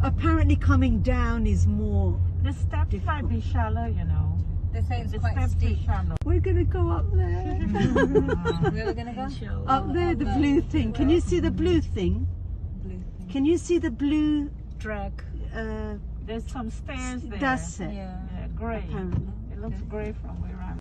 Apparently coming down is more The steps might be shallow, you know. They say it's The quite steps steep. are shallow. We're gonna go up there. Where are we gonna go? Up there, the blue thing. Can you see the blue thing? Blue thing. Can you see the blue Drag. There's some stairs there. That's it. Yeah. Yeah, grey. Apparently. It looks grey from where I'm.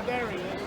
There he is.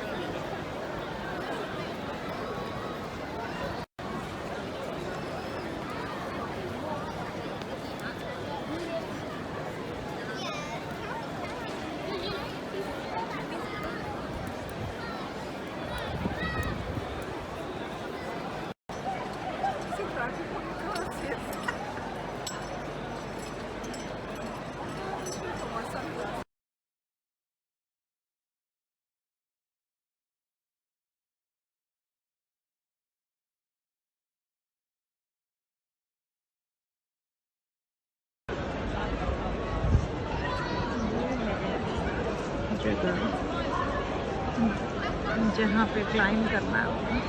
जहाँ पे climb करना है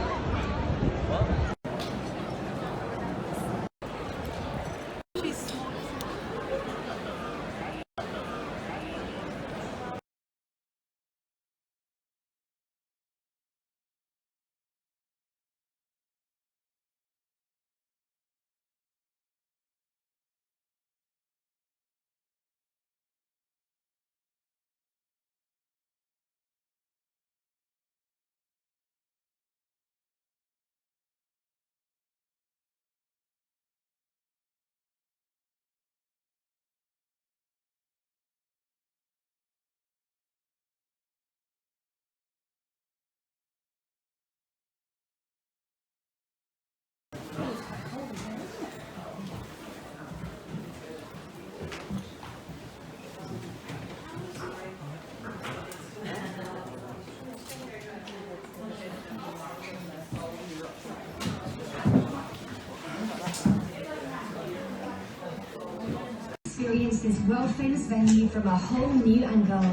Experience this world-famous venue from a whole new angle.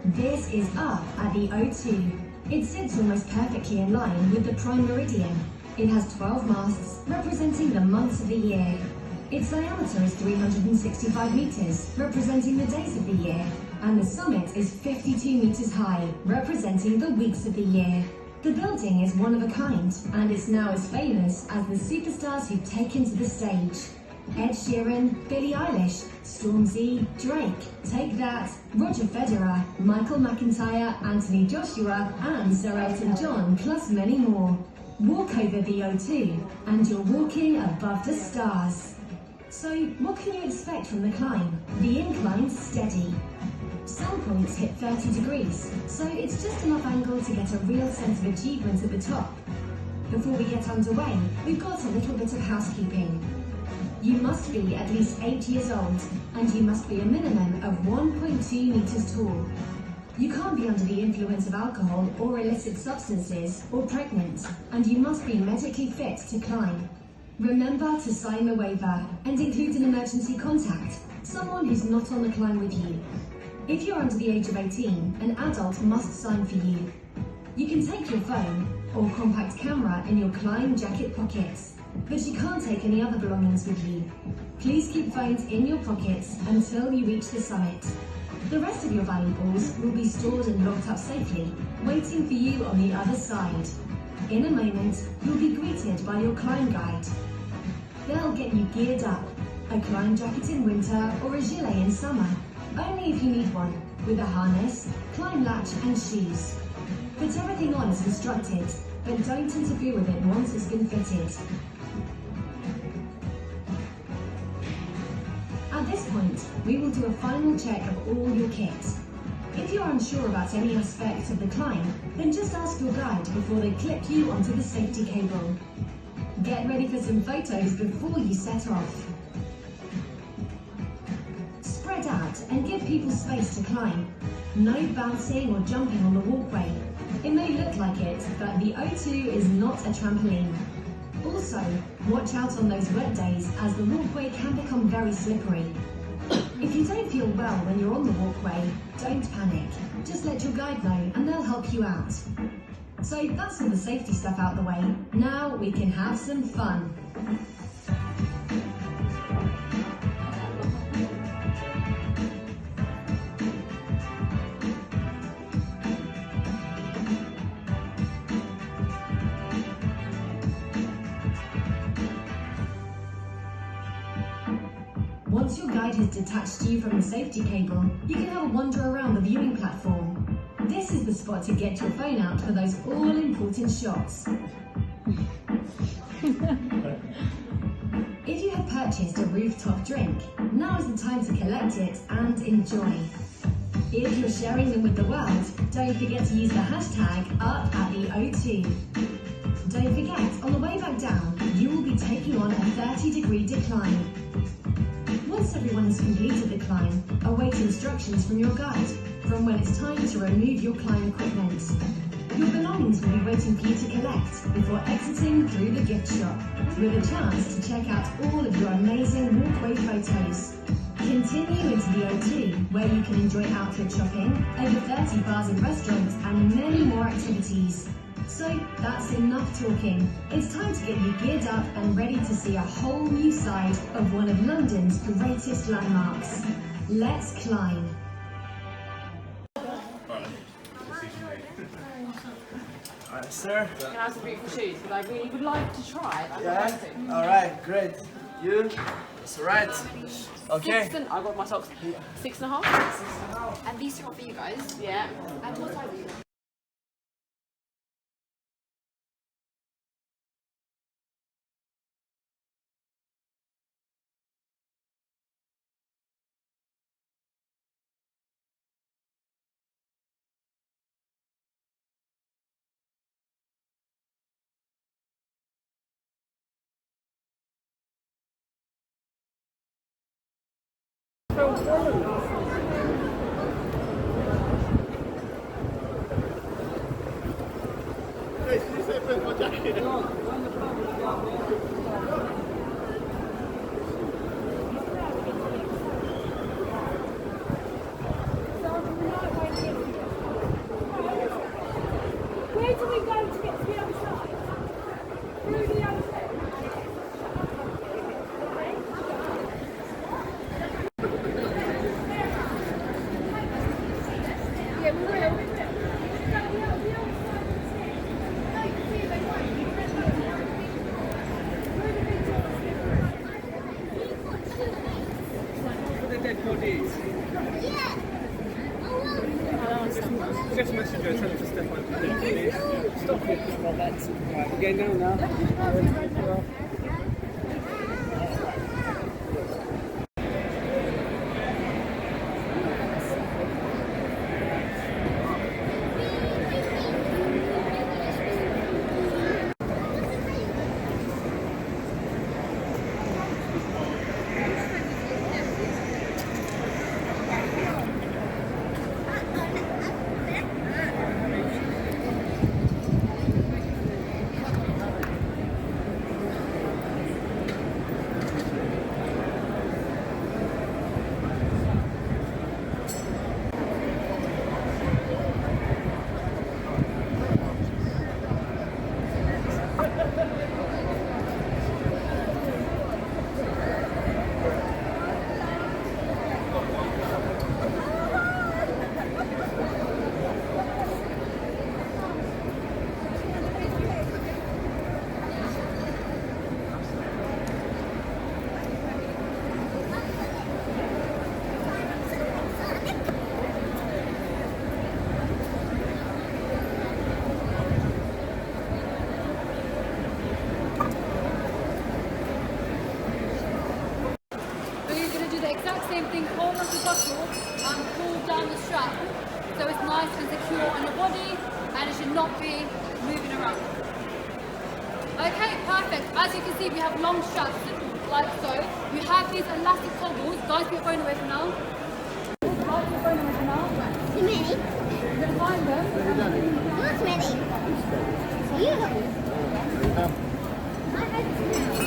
This is up at the O2. It sits almost perfectly in line with the prime meridian. It has 12 masts representing the months of the year. Its diameter is 365 meters, representing the days of the year, and the summit is 52 meters high, representing the weeks of the year. The building is one of a kind, and it's now as famous as the superstars who've taken to the stage. Ed Sheeran, Billie Eilish, Stormzy, Drake, Take That, Roger Federer, Michael McIntyre, Anthony Joshua, and Sir Elton John, plus many more. Walk over the O2, and you're walking above the stars. So, what can you expect from the climb? The incline's steady. Some points hit 30 degrees, so it's just enough angle to get a real sense of achievement at the top. Before we get underway, we've got a little bit of housekeeping. You must be at least 8 years old, and you must be a minimum of 1.2 meters tall. You can't be under the influence of alcohol or illicit substances, or pregnant, and you must be medically fit to climb. Remember to sign the waiver and include an emergency contact, someone who's not on the climb with you. If you're under the age of 18, an adult must sign for you. You can take your phone or compact camera in your climb jacket pockets. but you can't take any other belongings with you. Please keep phones in your pockets until you reach the summit. The rest of your valuables will be stored and locked up safely, waiting for you on the other side. In a moment, you'll be greeted by your climb guide. They'll get you geared up, a climb jacket in winter or a gilet in summer, only if you need one, with a harness, climb latch and shoes. Put everything on as instructed, but don't interfere with it once it's been fitted. At this point, we will do a final check of all your kit. If you're unsure about any aspect of the climb, then just ask your guide before they clip you onto the safety cable. Get ready for some photos before you set off. Spread out and give people space to climb. No bouncing or jumping on the walkway. It may look like it, but the O2 is not a trampoline. Also, watch out on those wet days as the walkway can become very slippery. If you don't feel well when you're on the walkway, don't panic. Just let your guide know and they'll help you out. So that's all the safety stuff out the way. Now we can have some fun. Once your guide has detached you from the safety cable, you can have a wander around the viewing platform. This is the spot to get your phone out for those all-important shots. If you have purchased a rooftop drink, now is the time to collect it and enjoy. If you're sharing them with the world, don't forget to use the hashtag #UpAtTheO2. Don't forget, on the way back down, you will be taking on a 30-degree decline. Once everyone has completed the climb, await instructions from your guide from when it's time to remove your climb equipment. Your belongings will be waiting for you to collect before exiting through the gift shop, with a chance to check out all of your amazing walkway photos. Continue into the O2, where you can enjoy outfit shopping, over 30 bars and restaurants, and many more activities. So that's enough talking. It's time to get you geared up and ready to see a whole new side of one of London's greatest landmarks. Let's climb. Alright, sir. Can I have some beautiful shoes? But I really would like to try. Yeah? Alright, great. You? That's alright. Okay. I got my socks. 6.5. And these are all for you guys. Yeah. And what are you? Where do we go to get to the other side? Through the other side. Yeah, we will. The dead bodies. Just message her, tell her to step on the dead bodies. Stop it, Robert. Right, we're getting down now. muscle pull down the strap. So it's nice and secure on your body and it should not be moving around. Okay, perfect. As you can see, we have long straps like so. You have these elastic toggles. Guys, put your phone away for now. Guys, put your phone away for now. Too many? You're going to find them. Not many. You. I had too many.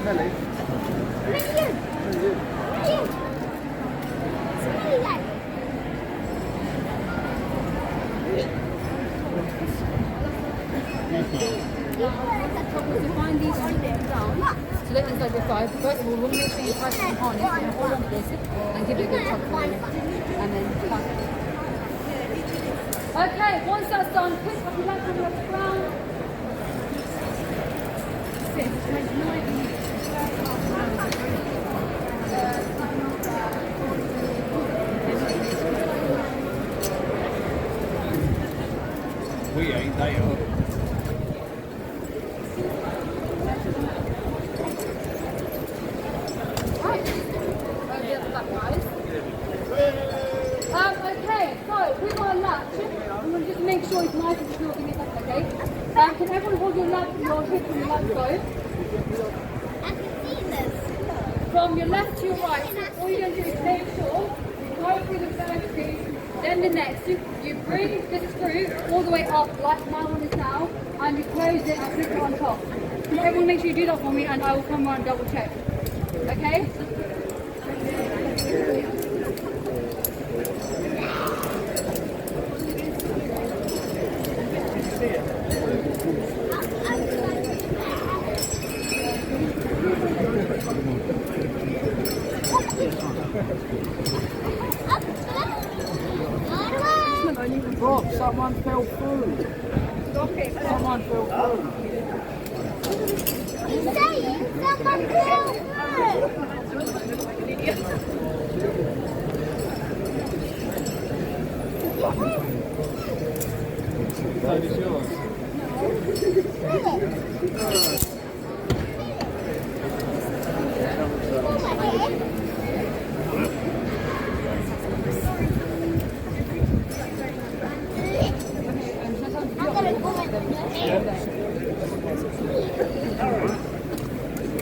Melly. To find these down, so that inside your thigh. First of all, we'll make sure you try to harness and hold on to this and give it a good tug for you. And then back. Okay, once that's done, pick up your left hand off the ground. 6, 29. We ain't, they are. Okay, so with our latch, I'm going to just make sure it's nice and secure. Give me a second, okay? Can everyone hold your hip from your left side? I can see this. From your left to your right. So all you're going to do is make sure you go through the first piece, then the next. You bring the screw all the way up like my one is now, and you close it and click it on top. Can everyone make sure you do that for me, and I will come around and double check. Okay? Drop, someone fell through. Someone fell through. He's saying someone fell through. That is yours.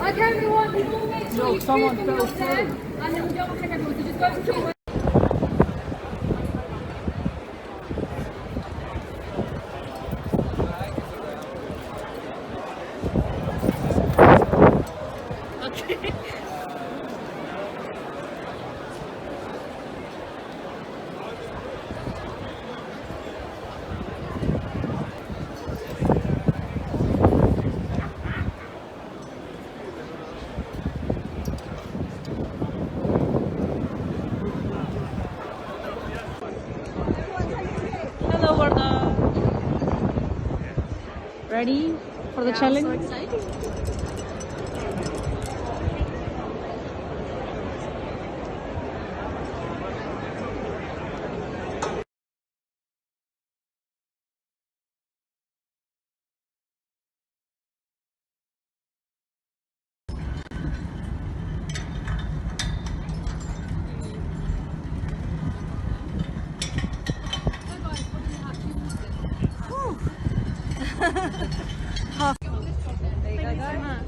Okay, everyone, we all make sure you someone from fell your through. stand, and then we double check everyone. So just go to keep. Hello, Varda. Ready for the challenge? So exciting.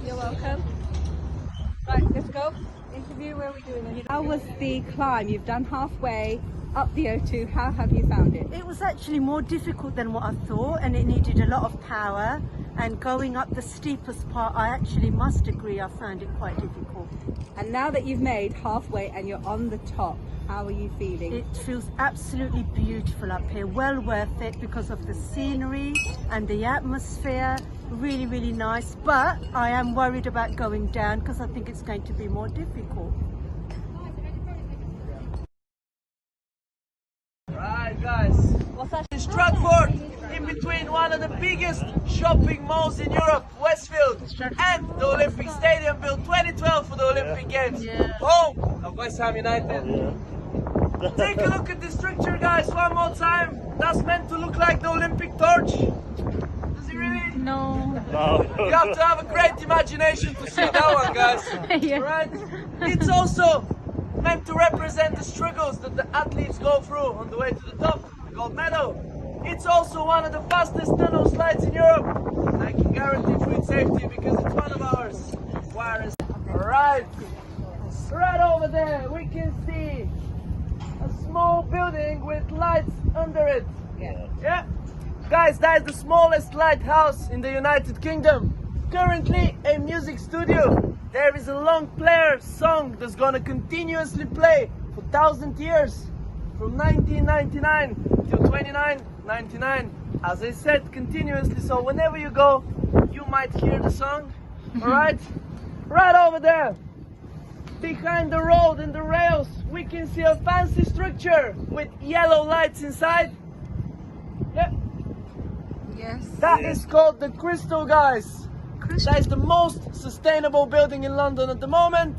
You're welcome. Right, let's go. Interview, where are we doing it? How was the climb? You've done halfway up the O2. How have you found it? It was actually more difficult than what I thought, and it needed a lot of power. And going up the steepest part, I actually must agree, I found it quite difficult. And now that you've made halfway and you're on the top, how are you feeling? It feels absolutely beautiful up here, well worth it because of the scenery and the atmosphere. Really, really nice, but I am worried about going down because I think it's going to be more difficult. Right, guys. Stratford, in between one of the biggest shopping malls in Europe, Westfield, and the Olympic Stadium built 2012 for the Olympic Games. Home of West Ham United. Take a look at the structure, guys, one more time. That's meant to look like the Olympic torch. Does it really? No. You have to have a great imagination to see that one, guys. Right? It's also meant to represent the struggles that the athletes go through on the way to the top, the gold medal. It's also one of the fastest tunnel slides in Europe. I can guarantee for its safety because it's one of ours. Alright, right over there we can see a small building with lights under it. Yeah. Guys, that is the smallest lighthouse in the United Kingdom. Currently a music studio. There is a long player song that's gonna continuously play for 1,000 years. From 1999 till 2999. As I said, continuously, so whenever you go, you might hear the song. Alright? Right over there, behind the road and the rails, we can see a fancy structure with yellow lights inside. Yeah. Yes. That is called the Crystal, guys. That is the most sustainable building in London at the moment,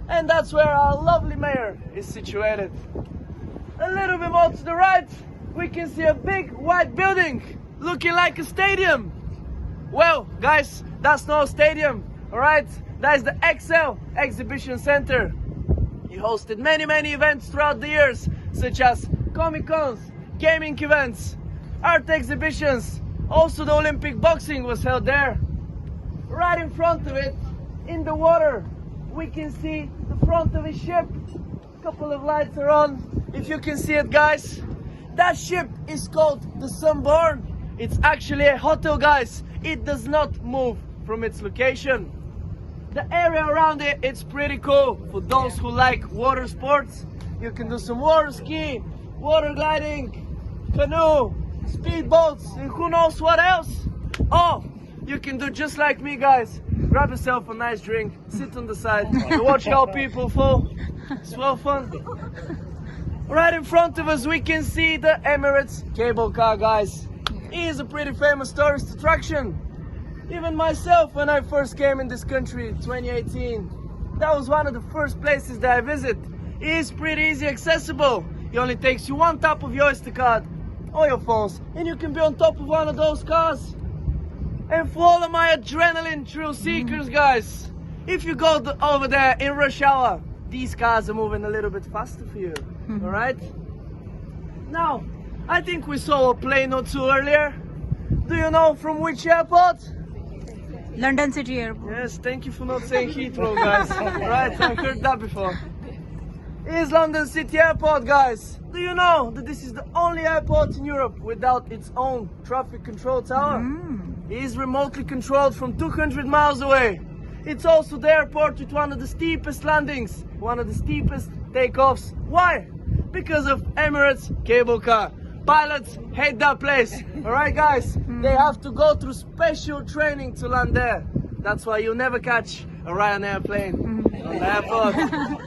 and that's where our lovely mayor is situated. A little bit more to the right, we can see a big white building looking like a stadium. Well, guys, that's no stadium, alright? That is the XL Exhibition Center. He hosted many events throughout the years, such as Comic-Cons, gaming events, art exhibitions. Also the Olympic boxing was held there. Right in front of it, in the water, we can see the front of a ship. A couple of lights are on, if you can see it, guys. That ship is called the Sunborn. It's actually a hotel, guys. It does not move from its location. The area around it, it's pretty cool for those who like water sports. You can do some water ski, water gliding, canoe, speedboats, and who knows what else. Oh, you can do just like me, guys. Grab yourself a nice drink, sit on the side, and watch how people fall. It's well fun. Right in front of us, we can see the Emirates cable car, guys. It is a pretty famous tourist attraction. Even myself, when I first came in this country in 2018, that was one of the first places that I visit. It is pretty easy accessible. It only takes you one tap of your Oyster card or your phones, and you can be on top of one of those cars. And for all of my adrenaline thrill seekers, guys, if you go over there in rush hour, these cars are moving a little bit faster for you. Alright? Now, I think we saw a plane or two earlier. Do you know from which airport? London City Airport. Yes, thank you for not saying Heathrow, guys. Right, I've heard that before. It is London City Airport, guys. Do you know that this is the only airport in Europe without its own traffic control tower? It is remotely controlled from 200 miles away. It's also the airport with one of the steepest landings, one of the steepest takeoffs. Why? Because of Emirates cable car. Pilots hate that place. Alright, guys? They have to go through special training to land there. That's why you'll never catch a Ryanair plane on the airport.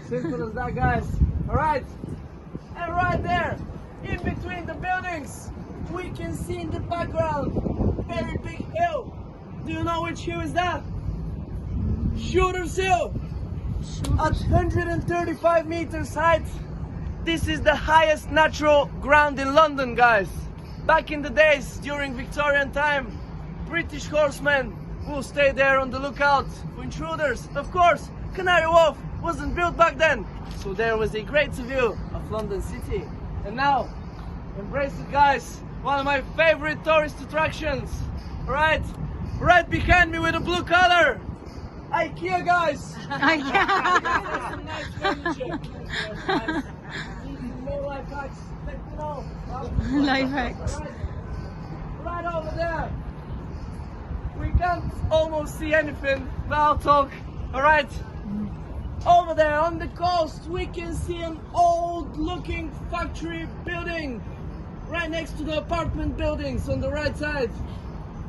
Simple as that, guys. Alright? And right there, in between the buildings, we can see in the background a very big hill. Do you know which hill is that? Shooter's Hill. At 135 meters height. This is the highest natural ground in London, guys. Back in the days, during Victorian time, British horsemen will stay there on the lookout for intruders. Of course, Canary Wharf wasn't built back then, so there was a great view of London City. And now, embrace it, guys. One of my favorite tourist attractions. Right behind me with a blue color. IKEA, guys. IKEA. Some nice furniture. More life hacks. Let me know. Life hacks. Right over there. We can't almost see anything, but I'll talk. Alright. Over there on the coast, we can see an old looking factory building right next to the apartment buildings on the right side.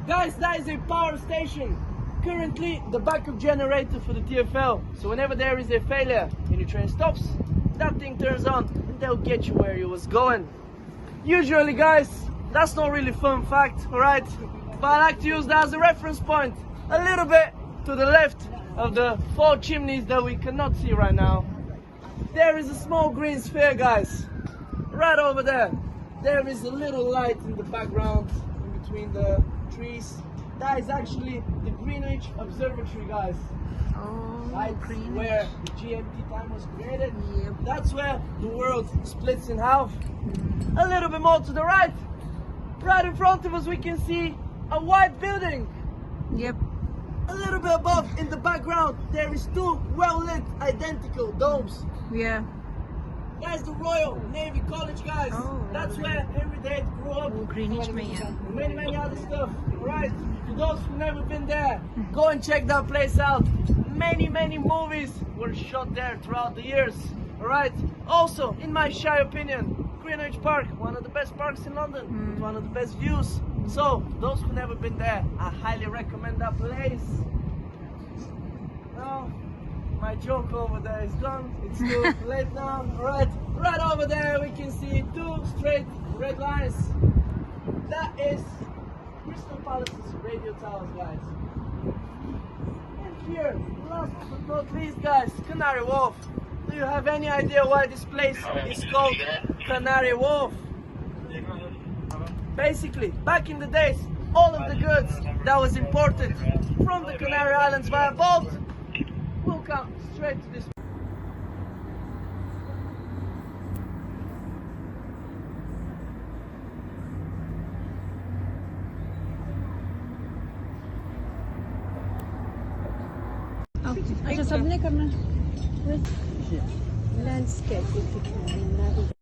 Guys, that is a power station. Currently the backup generator for the TfL. So whenever there is a failure and your train stops, that thing turns on and they'll get you where you was going. Usually, guys, that's not really fun fact, alright? But I like to use that as a reference point. A little bit to the left of the 4 chimneys that we cannot see right now. There is a small green sphere, guys. Right over there. There is a little light in the background in between the trees. that is actually the Greenwich Observatory, guys. Oh, Right green. where the GMT time was created. That's where the world splits in half. A little bit more to the right. Right in front of us we can see a white building. Yep. A little bit above in the background there is two well-lit identical domes. Yeah. That's the Royal Navy College, guys. Oh, that's where Henry Dade grew up. Greenwich में है. Many other stuff. Alright, for those who've never been there, go and check that place out. Many movies were shot there throughout the years. Alright, also, in my shy opinion, Greenwich Park, one of the best parks in London, with one of the best views. So, those who've never been there, I highly recommend that place. Now, my joke over there is gone. It's too late now. Alright, right over there we can see two straight red lines. That is Crystal Palace's radio towers, guys. And here, last but not least, guys, Canary Wharf. Do you have any idea why this place is called Canary Wharf? Basically, back in the days, all of the goods that was imported from the Canary Islands via boat will come straight to this. अच्छा सबने करना Landscape if you can navigate.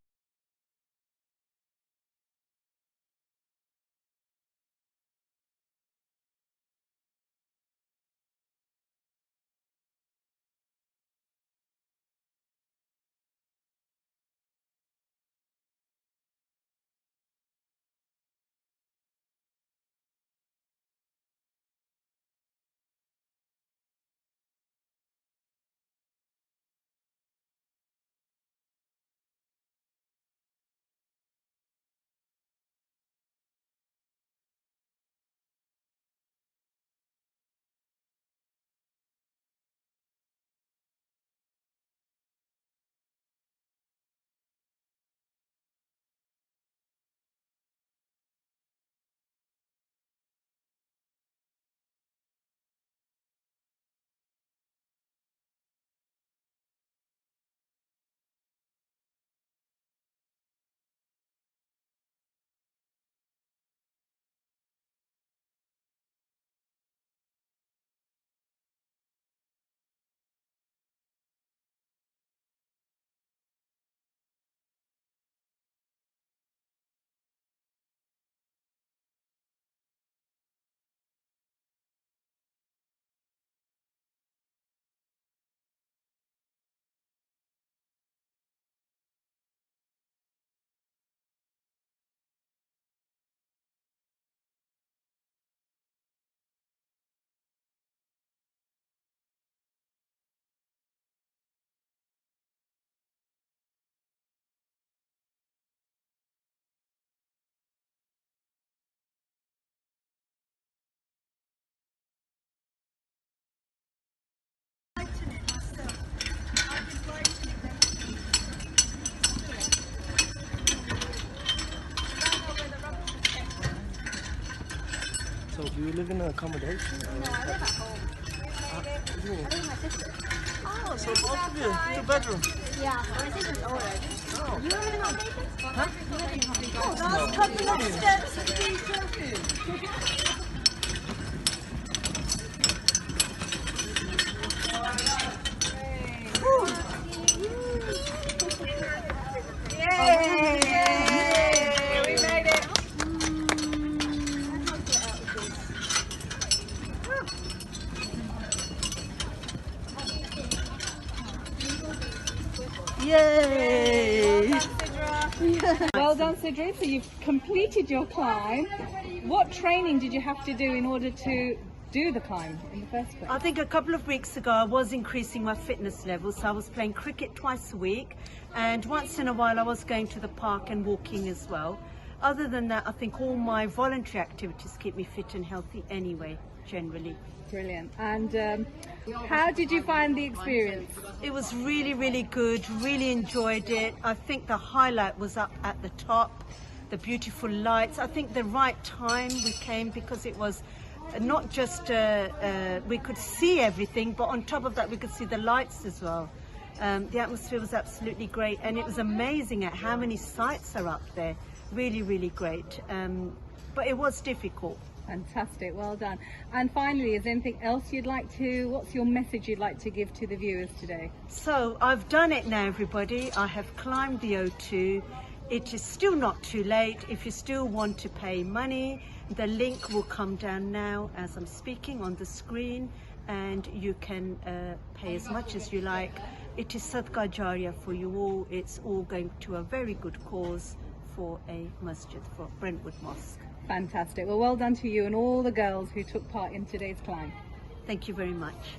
So do you live in an accommodation? No, I live at home. I live with my sister. Oh, so both of you, 2-bedroom. Yeah, but my sister's older. Oh. You live in accommodation? Huh? You live in accommodation? Oh, Last couple of steps of the selfie. We made it. Yay! Well done, Sidri. So you've completed your climb. What training did you have to do in order to do the climb in the first place? I think a couple of weeks ago I was increasing my fitness levels, so I was playing cricket twice a week, and once in a while I was going to the park and walking as well. Other than that, I think all my voluntary activities keep me fit and healthy anyway, generally. Brilliant. And how did you find the experience? It was really good, really enjoyed it. I think the highlight was up at the top, the beautiful lights. I think the right time we came because it was not just we could see everything, but on top of that we could see the lights as well. The atmosphere was absolutely great, and it was amazing at how many sites are up there. Really, really great. But it was difficult. Fantastic, well done. And finally, is there anything else you'd like to, what's your message you'd like to give to the viewers today? So I've done it now, everybody. I have climbed the O2. It is still not too late. If you still want to pay money, the link will come down now as I'm speaking on the screen, and you can pay as much as you like. It is Sadaqah Jariyah for you all. It's all going to a very good cause for a masjid, for Brentwood Mosque. Fantastic. Well done to you and all the girls who took part in today's climb. Thank you very much.